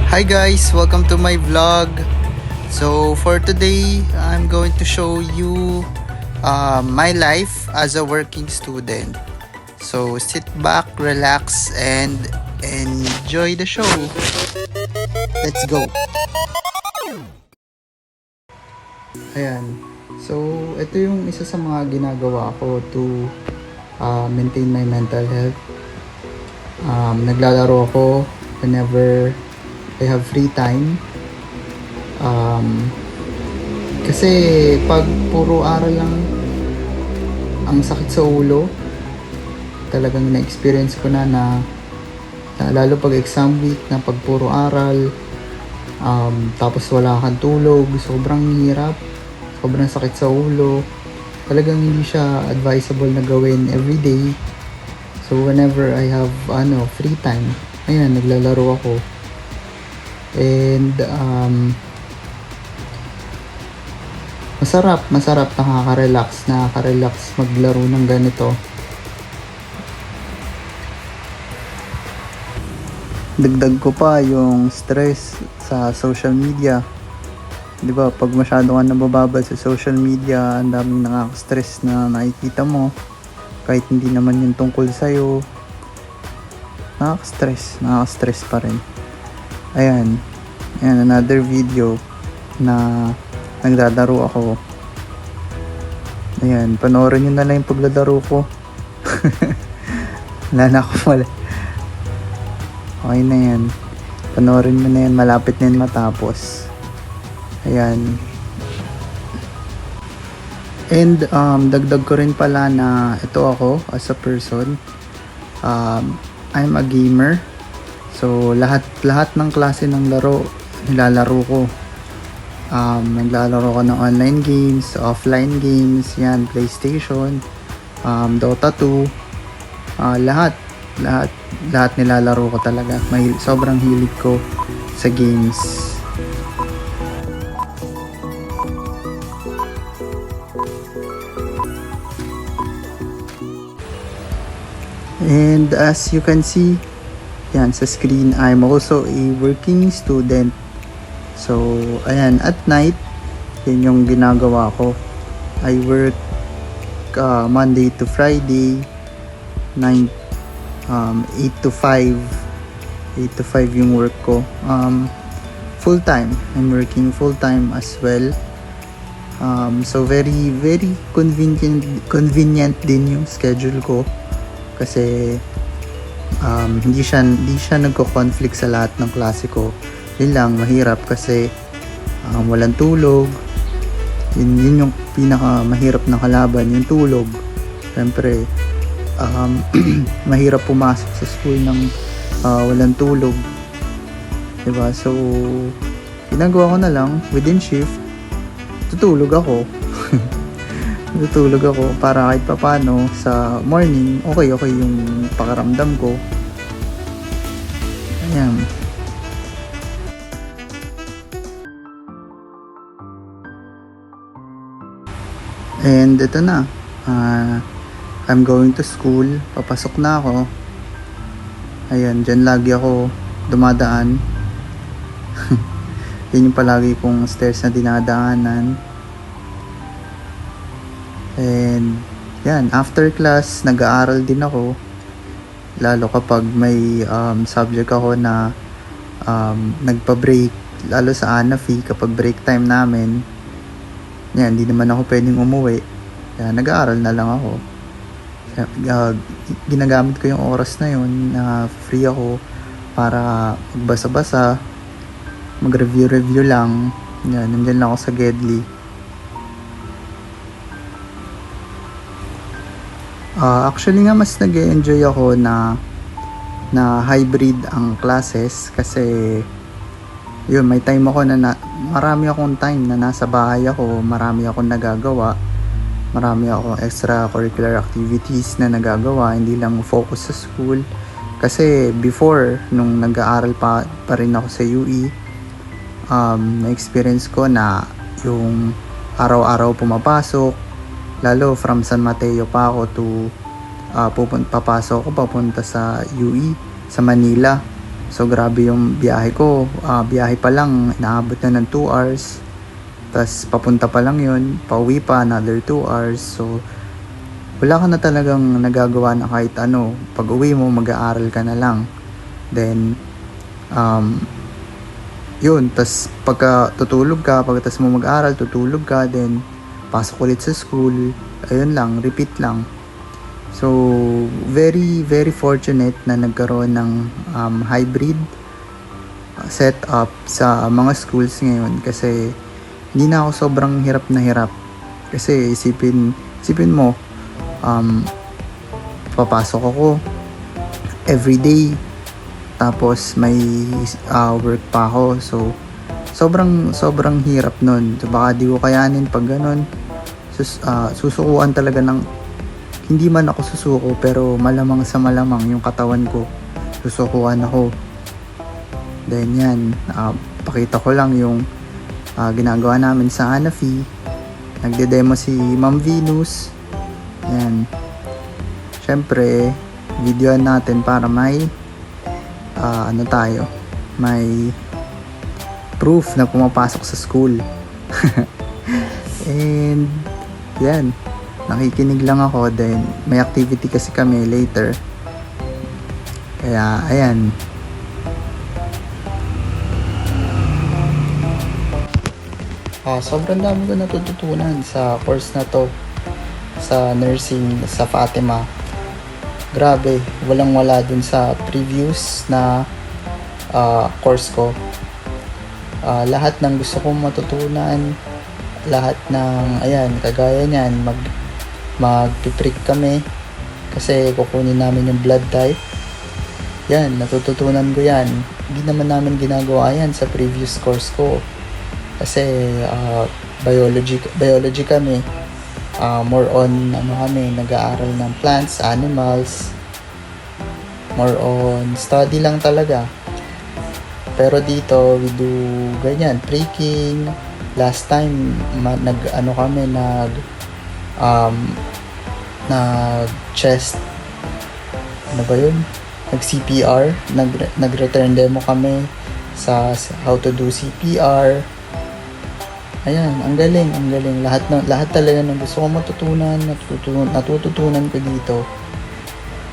Hi guys, welcome to my vlog. So for today, I'm going to show you my life as a working student. So sit back, relax, and enjoy the show. Let's go. Ayan. So ito yung isa sa mga ginagawa ko to maintain my mental health. Naglalaro ako whenever I have free time. Kasi pag puro aral lang ang sakit sa ulo, talagang na-experience ko na lalo pag exam week na pag puro aral, tapos wala kang tulog, sobrang hirap, sobrang sakit sa ulo. Talagang hindi siya advisable na gawin everyday. So whenever I have free time, ayan, naglalaro ako. And masarap, nakaka-relax maglaro ng ganito. Dagdag ko pa yung stress sa social media. 'Di ba? Pag masyado ka nabababad sa social media, ang daming nakaka-stress na nakikita mo. Kahit hindi naman yung tungkol sa'yo, nakaka-stress pa rin. Ayan, another video na naglalaro ako. Ayan, panoorin nyo na lang yung paglalaro ko. Wala na ako okay na yan. Panoorin mo na yan, malapit na yan matapos. Ayan. And dagdag ko rin pala na ito ako as a person. I'm a gamer. So lahat ng klase ng laro nilalaro ko. Naglalaro ko ng online games, offline games, yan, PlayStation, Dota 2, lahat nilalaro ko talaga. Sobrang hilig ko sa games. And as you can see, yan sa screen, I'm also a working student. So, ayan, at night, yun yung ginagawa ko. I work Monday to Friday, 8 to 5. 8 to 5 yung work ko. Full time. I'm working full time as well. So, very, very convenient din yung schedule ko. Kasi hindi siya nagko-conflict sa lahat ng klase ko. Yun lang, mahirap kasi walang tulog. Yun yung pinaka mahirap na kalaban, yung tulog. Siyempre, mahirap pumasok sa school ng walang tulog. Diba? So, ginagawa ko na lang, within shift, tutulog ako. Para kahit papano sa morning, okay yung pakaramdam ko. Ayan. And ito na. I'm going to school. Papasok na ako. Ayan, dyan lagi ako dumadaan. Yan yung palagi kong stairs na dinadaanan. And yan, after class, nag-aaral din ako. Lalo kapag may subject ako na nagpa-break. Lalo sa ANAFI, kapag break time namin, yan, hindi naman ako pwedeng umuwi. Kaya nag-aaral na lang ako. Ginagamit ko yung oras na yun na free ako para magbasa-basa, mag-review lang. Yan, nandyan lang ako sa Gedli. Actually nga mas nag-enjoy ako na hybrid ang classes kasi yun, may time ako marami akong time na nasa bahay ako, marami akong nagagawa, marami akong extracurricular activities na nagagawa, hindi lang focus sa school. Kasi before, nung nag-aaral pa rin ako sa UE, na-experience ko na yung araw-araw pumapasok, lalo from San Mateo pa ako to papasok ako papunta sa UE, sa Manila. So grabe yung biyahe ko. Biyahe pa lang, inaabot na ng 2 hours. Tas papunta pa lang yun, pauwi pa another 2 hours. So wala ka na talagang nagagawa na kahit ano. Pag uwi mo, mag-aaral ka na lang. Then, yun. Tas pagka tutulog ka, pagkatapos mo mag-aaral, tutulog ka. Then, pasok ulit sa school. Ayun lang, repeat lang. So, very, very fortunate na nagkaroon ng hybrid setup sa mga schools ngayon kasi hindi na ako sobrang hirap na hirap. Kasi isipin mo, papasok ako everyday tapos may work pa ako. So, sobrang hirap nun. So, baka di ko kayanin pag ganun. Susukuan talaga ng hindi man ako susuko pero malamang sa malamang yung katawan ko susukuan ako. Then yan, pakita ko lang yung ginagawa namin sa Hanafi. Nagde-demo si Ma'am Venus. Yan. Syempre, videoan natin para may may proof na pumapasok sa school. And yan, nakikinig lang ako. Then may activity kasi kami later, kaya ayan. Sobrang dami ko natututunan sa course na to, sa nursing sa Fatima. Grabe, walang wala dun sa previous na course ko. Lahat ng gusto kong matutunan, lahat ng ayan, kagaya niyan, mag-prick kami kasi kukunin namin yung blood type. Yan, natututunan ko yan. Hindi naman namin ginagawa yan sa previous course ko kasi biology kami. More on nag-aaral ng plants, animals, more on study lang talaga. Pero dito we do ganyan, pricking. Last time nag chest, ano ba yun? Nag CPR, nag-return demo kami sa how to do CPR. Ayan, ang galing. Lahat talaga ng gusto ko matutunan, natututunan ko dito.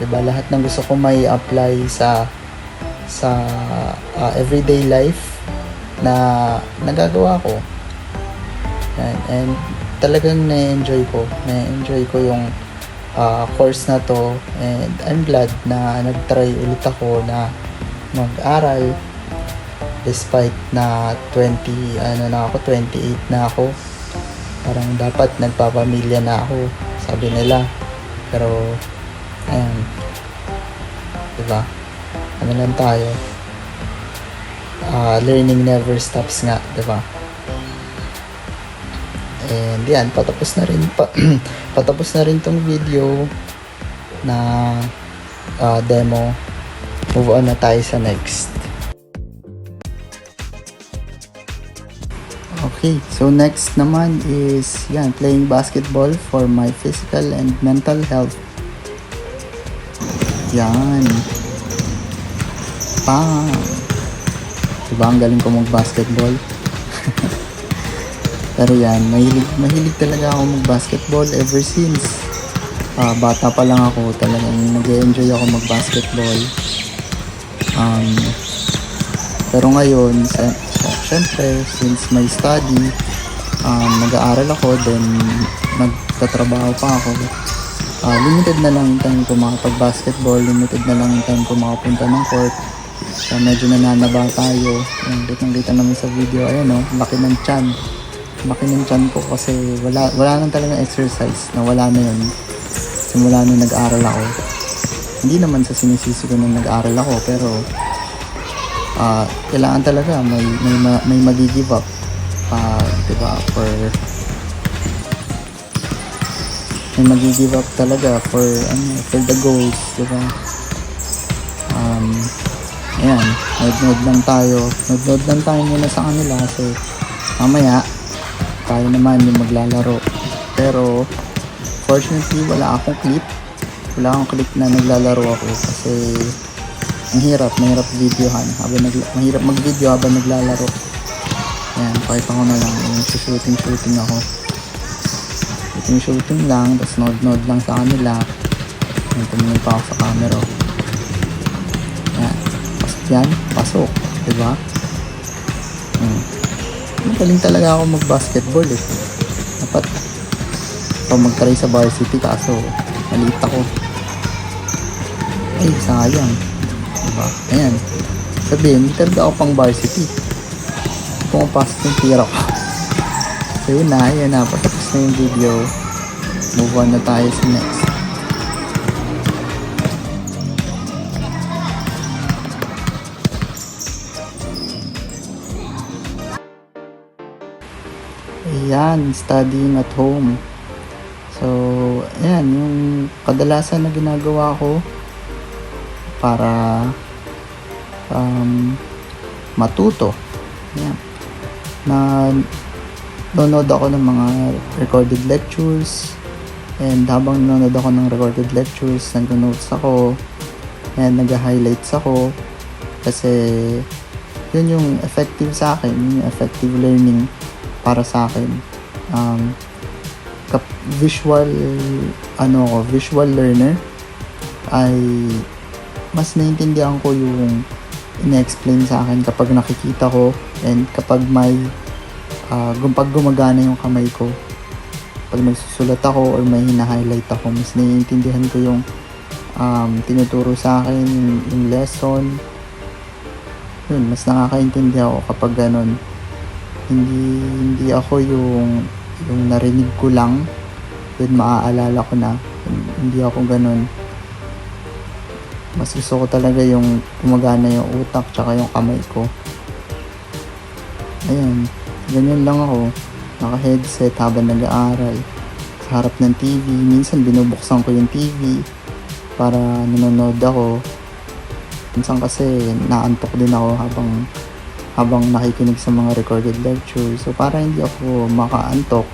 'Di ba? Lahat ng gusto ko may apply sa everyday life na nagagawa ko. And talagang na-enjoy ko yung course na to, and I'm glad na nag-try ulit ako na mag-aral despite na 28 na ako. Parang dapat nagpapamilya na ako, sabi nila. Pero ayan, diba? Ano lang tayo, learning never stops nga, diba? And yan, patapos na rin tong video na demo. Move on na tayo sa next. Okay, so next naman is yan, playing basketball for my physical and mental health. Yan. Bang! Diba ang galing ko mag-basketball? Pero yan, mahilig talaga ako mag-basketball ever since bata pa lang ako. Talagang nag-enjoy ako mag-basketball. Pero ngayon, syempre, since my study, nag-aaral ako, then nagtatrabaho pa ako. Limited na lang yung time ko makapag-basketball, limited na lang yung time ko makapunta ng court. So, medyo nananaba tayo. Kitang-kita naman sa video, ayan o, laki ng tiyan ko kasi wala nang talagang exercise, na wala na yun simula nung nag-aaral ako. Hindi naman sa sinisisi ko nung nag-aaral ako, pero kailangan talaga may magi-give up, diba, may magi-give up talaga for the goals, diba? Ayan, nod lang tayo muna sa kanila kasi mamaya tayo naman yung maglalaro. Pero fortunately wala akong clip na naglalaro ako kasi mahirap videohan habang mahirap mag-video habang naglalaro. Ayan, pakita ko na lang yung shooting ako. Shooting lang, tapos nod lang sa kanila. Ayan, tumingin pa ako sa camera. Ayan, pasok yan, pasok, diba? Magaling talaga ako mag-basketball eh. Dapat ako mag-try sa varsity kaso maliit ako. Ay, sayang. Diba? Ayan. Sabihin, hindi talaga ako pang varsity. Pumapasok yung tira ko. So yun na. Patapos na yung video. Move on na tayo sa next. Ayan, studying at home. So, ayan, yung kadalasan na ginagawa ko para matuto. Ayan. Nanonood ako ng mga recorded lectures, and habang nanonood ako ng recorded lectures, nag-notes ako, and nag-highlights ako, kasi yun yung effective sa akin, yung effective learning para sa akin. Visual learner, ay mas naiintindihan ko yung ina-explain sa akin kapag nakikita ko, and kapag may pag gumagana yung kamay ko, pag nagsusulat ako or may hina-highlight ako, mas naiintindihan ko yung tinuturo sa akin, yung lesson. Yun, mas nakakaintindi ako kapag ganun. Hindi ako yung narinig ko lang, yun maaalala ko na. Hindi ako ganun. Mas gusto ko talaga yung gumagana yung utak tsaka yung kamay ko. Ayan, ganyan lang ako, naka-headset habang nag-aaral sa harap ng TV. Minsan binubuksan ko yung TV para nanonood ako. Minsan kasi naantok din ako habang nakikinig sa mga recorded lectures. So para hindi ako makaantok,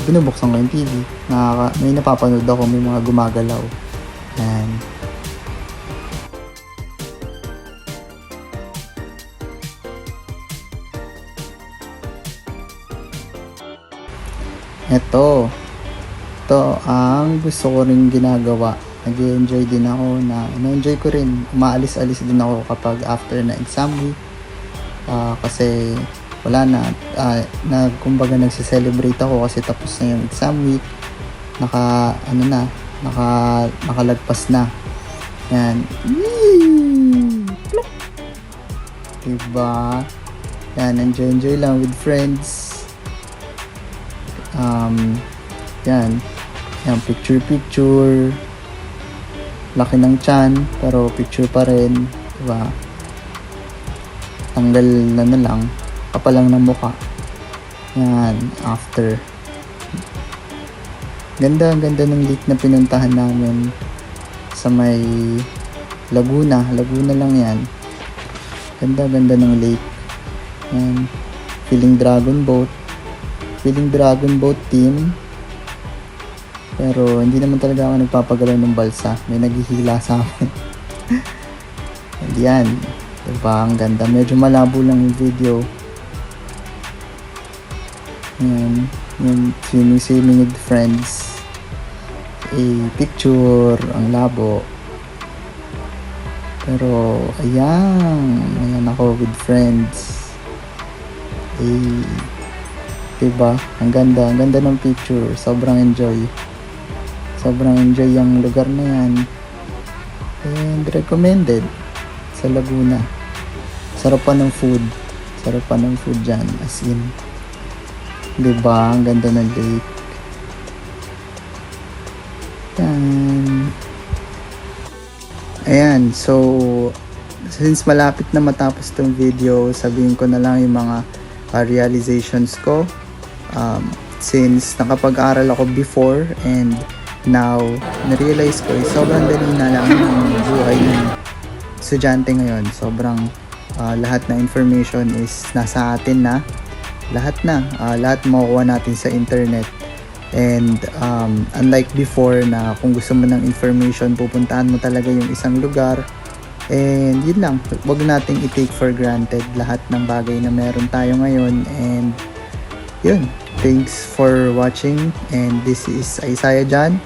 binubuksan ko yung TV. May napapanood ako, may mga gumagalaw. Ayan. Ito ang gusto ko rin ginagawa. Nag-enjoy din ako, na-enjoy ko rin. Umaalis-alis din ako kapag after na exam week. Kasi wala kumbaga nagse-celebrate ako kasi tapos na yung exam week. Nakalagpas na. Yan. Diba? Yan, enjoy lang with friends. Yan, picture, laki ng tiyan pero picture pa rin, diba? Tanggal na lang, kapal lang ng mukha. Yan, after. Ganda ng lake na pinuntahan namin sa may Laguna lang yan. Ganda ng lake. Yan, feeling dragon boat team, pero hindi naman talaga ako nagpapagalaw ng balsa, may naghihila sa akin. And yan, diba, ang ganda. Medyo malabo lang yung video. Yan, yung swimming with friends, picture, ang labo, pero ayan ako with friends. Diba? Ang ganda ng picture. Sobrang enjoy yung lugar na yan. And recommended sa Laguna. Sarap pa ng food dyan, as in. Diba? Ang ganda ng lake. Ayan, so since malapit na matapos tong video, sabihin ko na lang yung mga realizations ko. Since nakapag-aral ako before and now na-realize ko sobrang dali na lang ang buhay ng estudyante ngayon. Sobrang lahat na information is nasa atin na. Lahat makukuha natin sa internet. And unlike before na kung gusto mo ng information, pupuntahan mo talaga yung isang lugar And yun lang, wag nating i-take for granted lahat ng bagay na meron tayo ngayon. And yun, thanks for watching, and this is Isaiah John.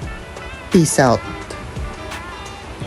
Peace out.